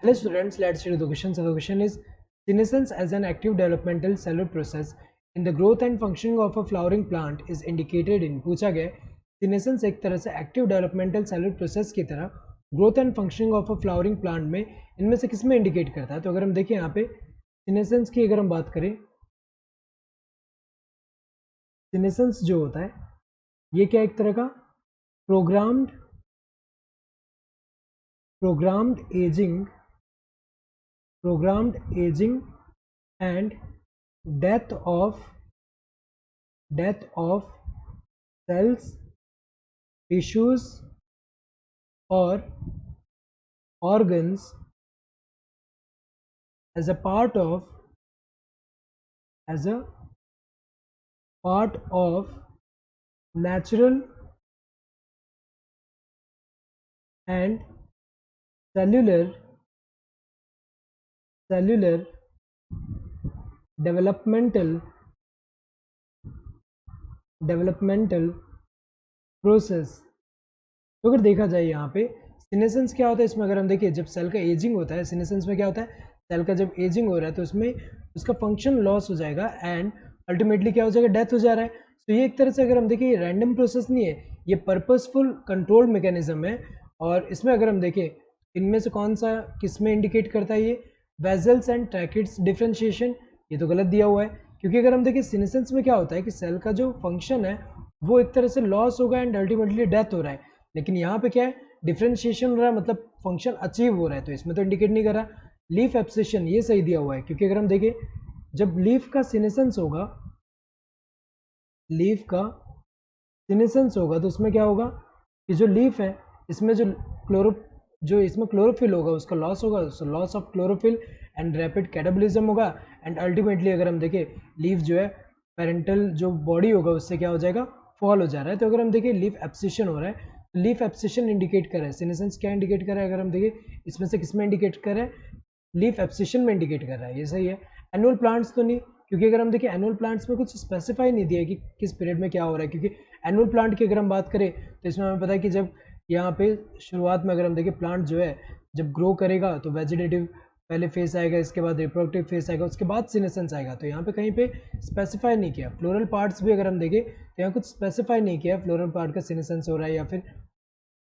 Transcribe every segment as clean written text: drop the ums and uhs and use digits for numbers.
Hello students, let's read the question. So the question is, senescence as an active developmental cellular process in the growth and functioning of a flowering plant is indicated in. पूछा गया senescence एक तरह से active developmental cellular process की तरह growth and functioning of a flowering plant में इनमें से किस में indicate करता है. तो अगर हम देखें यहाँ पे senescence की अगर हम बात करें, senescence जो होता है ये क्या एक तरह का programmed aging and death of cells, tissues or organs as a part of natural and cellular developmental process. तो अगर देखा जाए यहाँ पे सीनेसेंस क्या होता है, इसमें अगर हम देखिए जब सेल का एजिंग होता है, सीनेसेंस में क्या होता है, सेल का जब एजिंग हो रहा है तो उसमें उसका फंक्शन लॉस हो जाएगा एंड अल्टीमेटली क्या हो जाएगा, डेथ हो जा रहा है. तो ये एक तरह से अगर हम देखिए ये रैंडम प्रोसेस नहीं है, ये पर्पसफुल कंट्रोल्ड मैकेनिज्म है. और इसमें अगर हम देखें इनमें से कौन सा किस में इंडिकेट करता है, ये वेजल्स एंड ट्रैकिड्स डिफ्रेंशिएशन, ये तो गलत दिया हुआ है. क्योंकि अगर हम देखें सीनेसेंस में क्या होता है कि सेल का जो फंक्शन है वो एक तरह से लॉस होगा एंड अल्टीमेटली डेथ हो रहा है. लेकिन यहाँ पे क्या है, डिफ्रेंशिएशन हो रहा है, मतलब फंक्शन अचीव हो रहा है, तो इसमें तो इंडिकेट नहीं कर रहा. लीफ एब्सेशन ये सही दिया हुआ है, क्योंकि अगर हम देखें जब लीफ का सीनेसेंस होगा तो उसमें क्या होगा कि जो लीफ है इसमें जो इसमें क्लोरोफिल होगा उसका लॉस होगा, so loss of chlorophyll and rapid catabolism होगा एंड अल्टीमेटली अगर हम देखें लीफ जो है पेरेंटल जो बॉडी होगा उससे क्या हो जाएगा, फॉल हो जा रहा है. तो अगर हम देखें लीफ एब्सेशन हो रहा है, लीफ एब्सेशन इंडिकेट कर रहा है, सीनेसेंस क्या इंडिकेट कर रहा है, अगर हम देखें इसमें से किस में इंडिकेट कर रहा है, लीफ एब्सेशन में इंडिकेट कर रहा है, ये सही है. एनुअल प्लांट्स तो नहीं, क्योंकि अगर हम देखें एनुअल प्लांट्स में कुछ स्पेसिफाई नहीं दिया है कि किस पीरियड में क्या हो रहा है. क्योंकि एनुअल प्लांट की अगर हम बात करें तो इसमें हमें पता है कि जब यहाँ पे शुरुआत में अगर हम देखें प्लांट जो है जब ग्रो करेगा तो वेजिटेटिव पहले फेस आएगा, इसके बाद रिप्रोडक्टिव फेस आएगा, उसके बाद सीनेसेंस आएगा. तो यहाँ पे कहीं पे स्पेसिफाई नहीं किया. फ्लोरल पार्ट्स भी अगर हम देखें तो यहाँ कुछ स्पेसिफाई नहीं किया फ्लोरल पार्ट का सीनेसेंस हो रहा है या फिर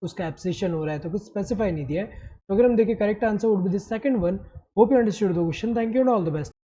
उसका एब्सेशन हो रहा है, तो कुछ स्पेसिफाई नहीं दिया है. तो अगर हम देखें correct answer would be the second one. Hope you understood the question. Thank you and all the best.